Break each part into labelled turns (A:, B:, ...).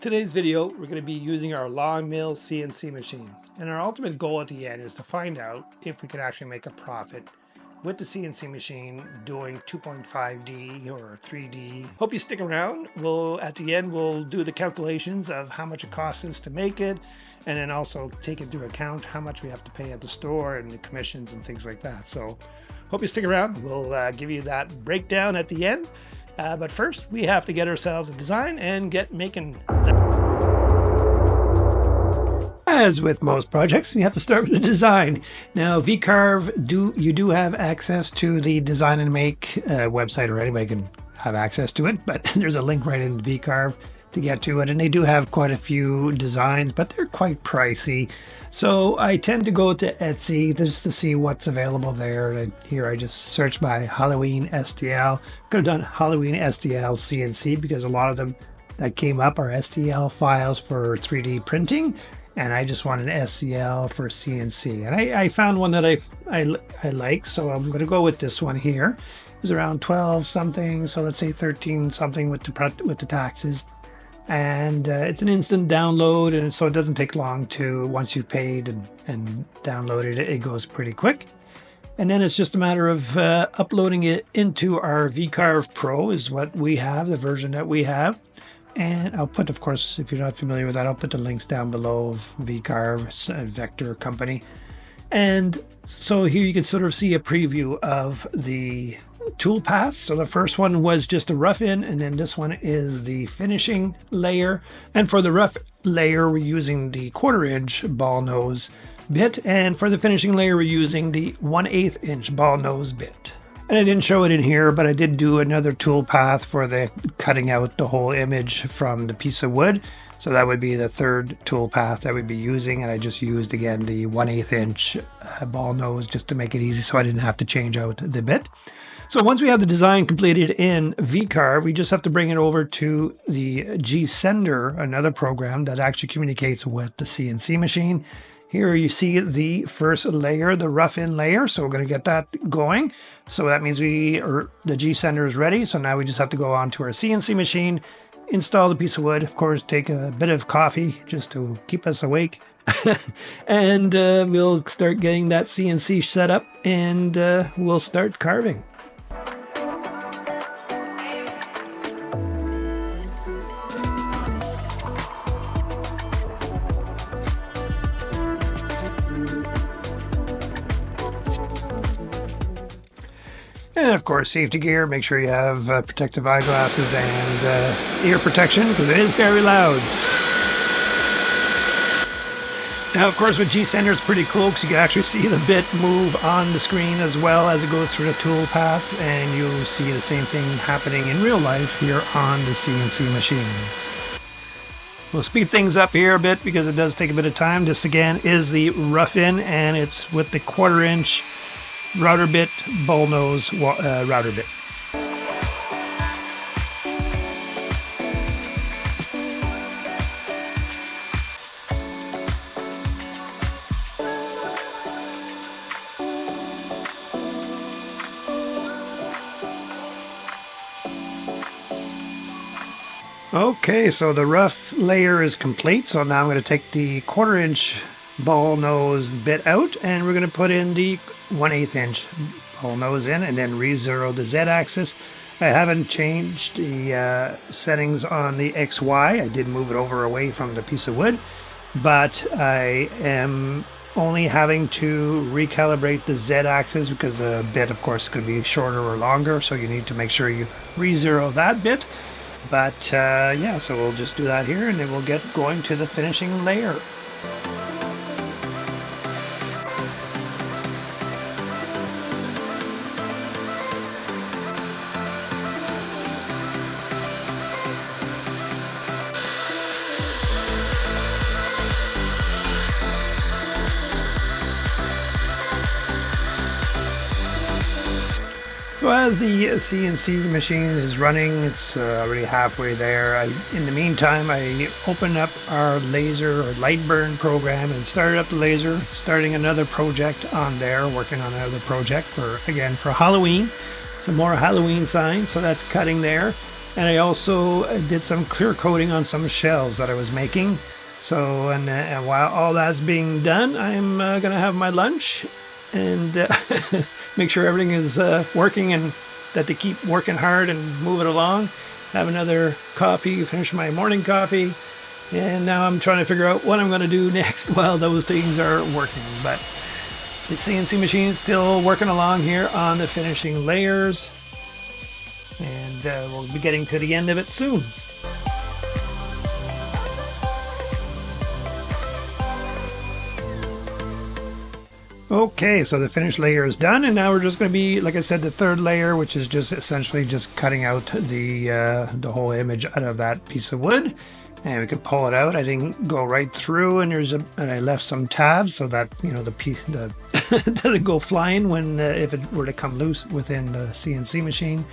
A: Today's video, we're going to be using our Longmill CNC machine. And our ultimate goal at the end is to find out if we can actually make a profit with the CNC machine doing 2.5D or 3D. Hope you stick around. At the end, we'll do the calculations of how much it costs us to make it, and then also take into account how much we have to pay at the store and the commissions and things like that. So hope you stick around. We'll give you that breakdown at the end. But first, we have to get ourselves a design and get making. As with most projects, you have to start with the design. Now, VCarve, you do have access to the Design and Make website, or anybody can have access to it, but there's a link right in VCarve to get to it, and they do have quite a few designs, but they're quite pricey. So I tend to go to Etsy just to see what's available there. And here I just searched by Halloween STL. Could have done Halloween STL CNC because a lot of them that came up are STL files for 3D printing, and I just want an STL for CNC. And I found one that I like, so I'm going to go with this one here. It was around 12 something, so let's say 13 something with the taxes. And it's an instant download, and so it doesn't take long to, once you've paid and downloaded it, it goes pretty quick. And then it's just a matter of uploading it into our VCarve Pro is what we have, the version that we have. And I'll put, of course, if you're not familiar with that, I'll put the links down below of VCarve, it's a vector company. And so here you can sort of see a preview of the tool paths. So the first one was just a rough in, and then this one is the finishing layer. And for the rough layer, we're using the 1/4 inch ball nose bit, and for the finishing layer, we're using the 1/8 inch ball nose bit. And I didn't show it in here, but I did do another tool path for the cutting out the whole image from the piece of wood. So that would be the third tool path that we'd be using, and I just used again the 1/8 inch ball nose just to make it easy, so I didn't have to change out the bit. So once we have the design completed in VCarve, we just have to bring it over to the G-Sender, another program that actually communicates with the CNC machine. Here you see the first layer, the rough-in layer, so we're going to get that going. So that means the G-Sender is ready, so now we just have to go on to our CNC machine, install the piece of wood, of course, take a bit of coffee just to keep us awake. And we'll start getting that CNC set up, and we'll start carving. And of course, safety gear, make sure you have protective eyeglasses and ear protection because it is very loud. Now, of course, with G-Sender, it's pretty cool because you can actually see the bit move on the screen as well as it goes through the tool paths, and you'll see the same thing happening in real life here on the CNC machine. We'll speed things up here a bit because it does take a bit of time. This, again, is the rough-in, and it's with the 1/4 inch router bit, ball nose router bit. Okay, so the rough layer is complete. So now I'm going to take the 1/4 inch ball nose bit out, and we're going to put in the 1/8 inch ball nose in, and then re-zero the Z-axis. I haven't changed the settings on the XY. I did move it over away from the piece of wood, but I am only having to recalibrate the Z-axis because the bit, of course, is going to be shorter or longer, so you need to make sure you re-zero that bit. But yeah, so we'll just do that here, and then we'll get going to the finishing layer. So as the CNC machine is running, it's already halfway there. In the meantime, I opened up our laser or light burn program and started up the laser, starting another project on there, working on another project for Halloween. Some more Halloween signs, so that's cutting there. And I also did some clear coating on some shelves that I was making. So, and while all that's being done, I'm going to have my lunch and make sure everything is working and that they keep working hard and moving along. Have another coffee, finish my morning coffee. And now I'm trying to figure out what I'm going to do next while those things are working. But the CNC machine is still working along here on the finishing layers. And we'll be getting to the end of it soon. Okay, so the finished layer is done, and now we're just going to be, like I said, the third layer, which is just essentially just cutting out the whole image out of that piece of wood. And we could pull it out. I didn't go right through, and I left some tabs so that the piece doesn't go flying when if it were to come loose within the CNC machine.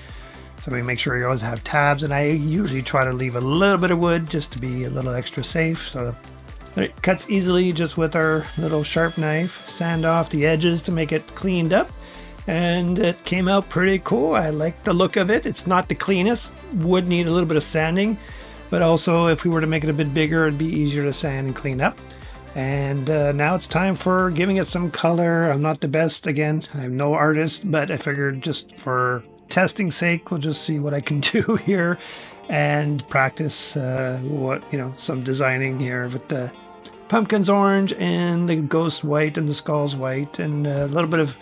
A: So we make sure you always have tabs, and I usually try to leave a little bit of wood just to be a little extra safe. So it cuts easily just with our little sharp knife. Sand off the edges to make it cleaned up. And it came out pretty cool. I like the look of it. It's not the cleanest. Would need a little bit of sanding. But also, if we were to make it a bit bigger, it'd be easier to sand and clean up. And now it's time for giving it some color. I'm not the best, again. I'm no artist, but I figured just for testing sake, we'll just see what I can do here and practice some designing here with the pumpkin's orange and the ghost white and the skull's white and a little bit of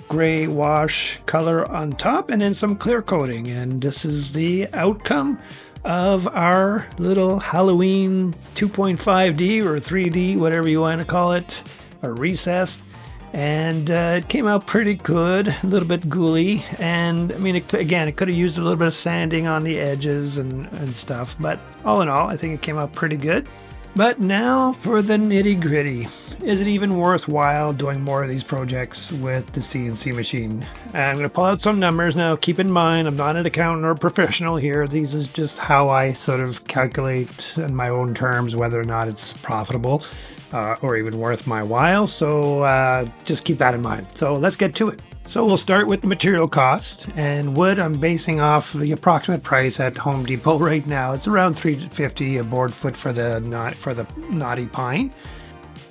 A: gray wash color on top and then some clear coating. And this is the outcome of our little Halloween 2.5D or 3D, whatever you want to call it, or recessed. And it came out pretty good, a little bit ghouly. And I mean, it could have used a little bit of sanding on the edges and stuff. But all in all, I think it came out pretty good. But now for the nitty gritty. Is it even worthwhile doing more of these projects with the CNC machine? And I'm going to pull out some numbers now. Keep in mind, I'm not an accountant or professional here. These is just how I sort of calculate in my own terms whether or not it's profitable or even worth my while. So just keep that in mind. So let's get to it. So we'll start with material cost, and wood I'm basing off the approximate price at Home Depot right now. It's around $3.50 a board foot for the knotty pine,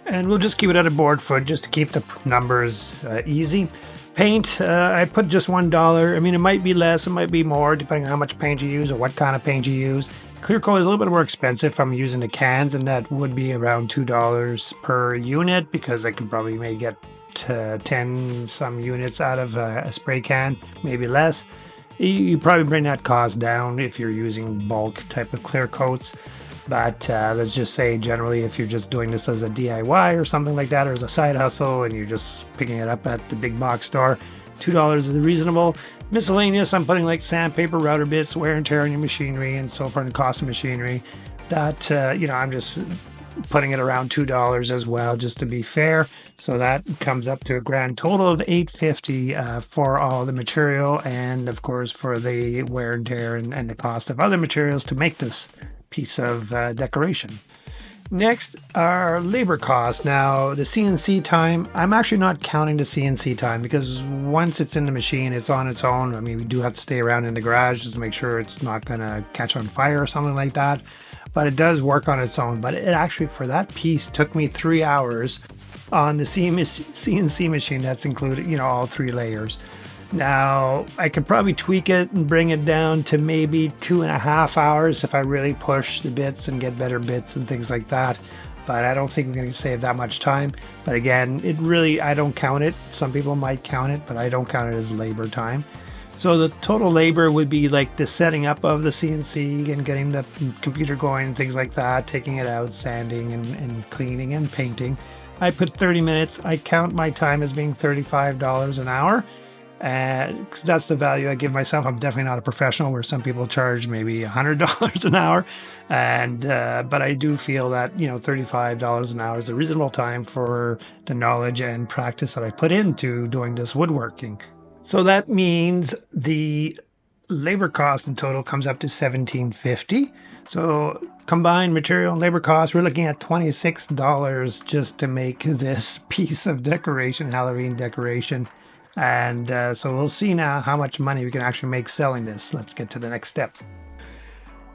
A: and we'll just keep it at a board foot just to keep the numbers easy. Paint, I put just $1. I mean, it might be less, it might be more, depending on how much paint you use or what kind of paint you use. Clear coat is a little bit more expensive if I'm using the cans, and that would be around $2 per unit because I could probably maybe get 10 some units out of a spray can, maybe less. You probably bring that cost down if you're using bulk type of clear coats. But let's just say generally if you're just doing this as a DIY or something like that, or as a side hustle and you're just picking it up at the big box store, $2 is reasonable. Miscellaneous, I'm putting like sandpaper, router bits, wear and tear on your machinery, and so forth, and cost of machinery. That I'm just putting it around $2 as well, just to be fair. So that comes up to a grand total of $8.50 for all the material, and of course for the wear and tear and the cost of other materials to make this piece of decoration. Next are labor costs. Now the CNC time, I'm actually not counting the CNC time because once it's in the machine, it's on its own. I mean, we do have to stay around in the garage just to make sure it's not going to catch on fire or something like that. But it does work on its own. But it actually, for that piece, took me 3 hours on the CNC machine. That's included, all 3 layers. Now, I could probably tweak it and bring it down to maybe 2.5 hours if I really push the bits and get better bits and things like that. But I don't think we're going to save that much time. But again, I don't count it. Some people might count it, but I don't count it as labor time. So the total labor would be like the setting up of the CNC and getting the computer going and things like that, taking it out, sanding and cleaning and painting. I put 30 minutes. I count my time as being $35 an hour. That's the value I give myself. I'm definitely not a professional where some people charge maybe $100 an hour. But I do feel that, $35 an hour is a reasonable time for the knowledge and practice that I put into doing this woodworking. So that means the labor cost in total comes up to $17.50. So combined material and labor costs, we're looking at $26 just to make this piece of decoration, Halloween decoration. And so we'll see now how much money we can actually make selling this. Let's get to the next step.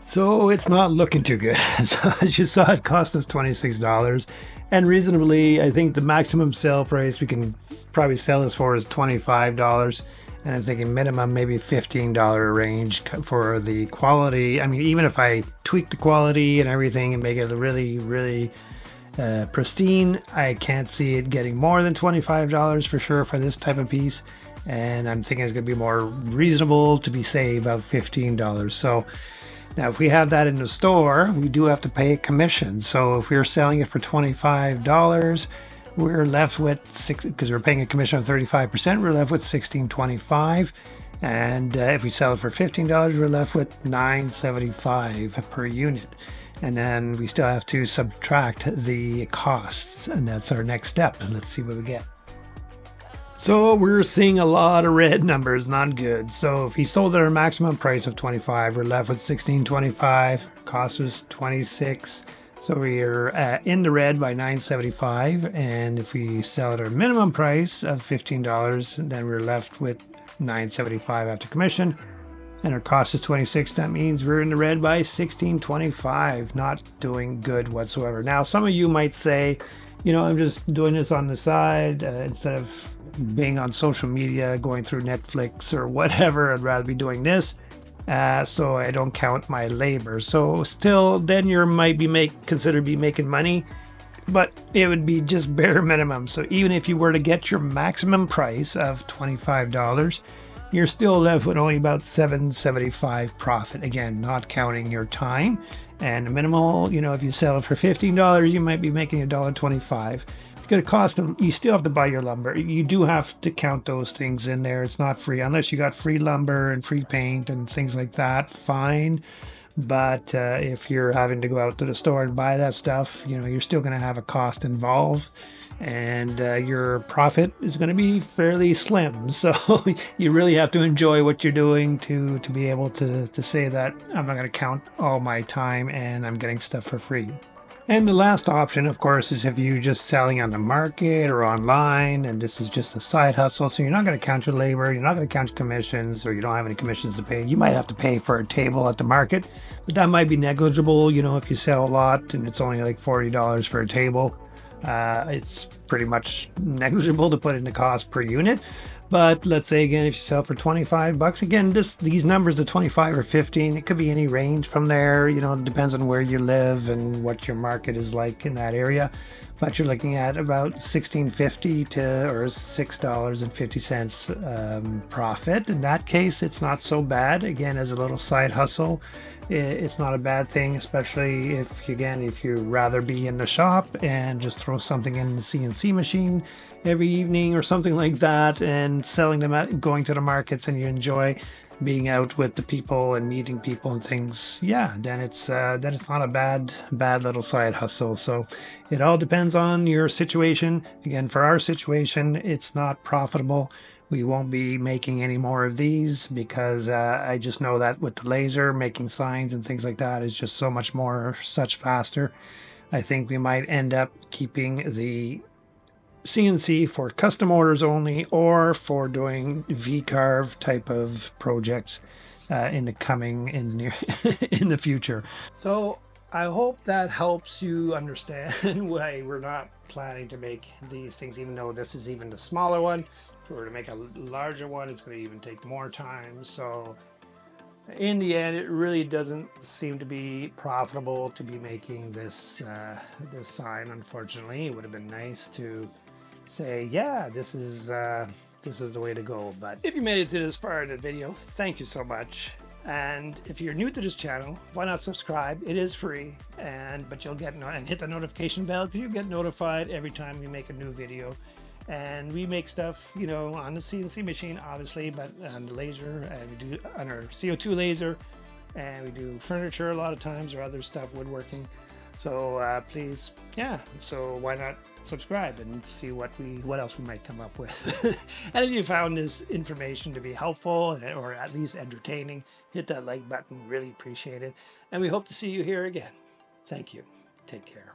A: So it's not looking too good. So as you saw, it cost us $26. And reasonably, I think the maximum sale price we can probably sell this for is $25. And I'm thinking minimum maybe $15 range for the quality. I mean, even if I tweak the quality and everything and make it really, really pristine, I can't see it getting more than $25 for sure for this type of piece. And I'm thinking it's going to be more reasonable to be say about $15. So now, if we have that in the store, we do have to pay a commission. So if we're selling it for $25, we're left with because we're paying a commission of 35%, we're left with $16.25. And if we sell it for $15, we're left with $9.75 per unit. And then we still have to subtract the costs, and that's our next step. And let's see what we get. So we're seeing a lot of red numbers, not good. So if we sold at our maximum price of 25, we're left with 16.25. Cost was 26. So we're in the red by 9.75. And if we sell at our minimum price of $15, then we're left with 9.75 after commission. And our cost is 26. That means we're in the red by 16.25. Not doing good whatsoever. Now, some of you might say, I'm just doing this on the side instead of being on social media, going through Netflix or whatever. I'd rather be doing this so I don't count my labor. So still, then you might be consider making money, but it would be just bare minimum. So even if you were to get your maximum price of $25, you're still left with only about $7.75 profit. Again, not counting your time. And the minimal, if you sell it for $15, you might be making $1.25. It's going to cost them. You still have to buy your lumber. You do have to count those things in there. It's not free unless you got free lumber and free paint and things like that. Fine. But if you're having to go out to the store and buy that stuff, you're still going to have a cost involved, and your profit is going to be fairly slim. So you really have to enjoy what you're doing to be able to say that I'm not going to count all my time and I'm getting stuff for free. And the last option, of course, is if you're just selling on the market or online, and this is just a side hustle. So you're not going to count your labor, you're not going to count your commissions, or you don't have any commissions to pay. You might have to pay for a table at the market, but that might be negligible. If you sell a lot and it's only like $40 for a table, it's pretty much negligible to put in the cost per unit. But let's say again, if you sell for $25, again, these numbers, the 25 or 15, it could be any range from there. It depends on where you live and what your market is like in that area. But you're looking at about $16.50 or $6.50 profit. In that case, it's not so bad. Again, as a little side hustle, it's not a bad thing, especially if you'd rather be in the shop and just throw something in the CNC machine every evening or something like that and selling them going to the markets, and you enjoy being out with the people and meeting people and things. Then it's not a bad little side hustle. So it all depends on your situation. Again, for our situation, it's not profitable. We won't be making any more of these because I just know that with the laser, making signs and things like that is just so much faster. I think we might end up keeping the CNC for custom orders only, or for doing V-carve type of projects in the future. So I hope that helps you understand why we're not planning to make these things, even though this is even the smaller one. If we were to make a larger one, it's going to even take more time. So in the end, it really doesn't seem to be profitable to be making this sign. Unfortunately, it would have been nice to say, this is the way to go. But if you made it to this part of the video, thank you so much. And if you're new to this channel, why not subscribe? It is free, but you'll get and hit the notification bell, because you get notified every time we make a new video. And we make stuff, on the CNC machine, obviously, but on the laser, and we do on our CO2 laser, and we do furniture a lot of times, or other stuff, woodworking. So please, so why not subscribe and see what else we might come up with. And if you found this information to be helpful or at least entertaining, hit that like button. Really appreciate it. And we hope to see you here again. Thank you. Take care.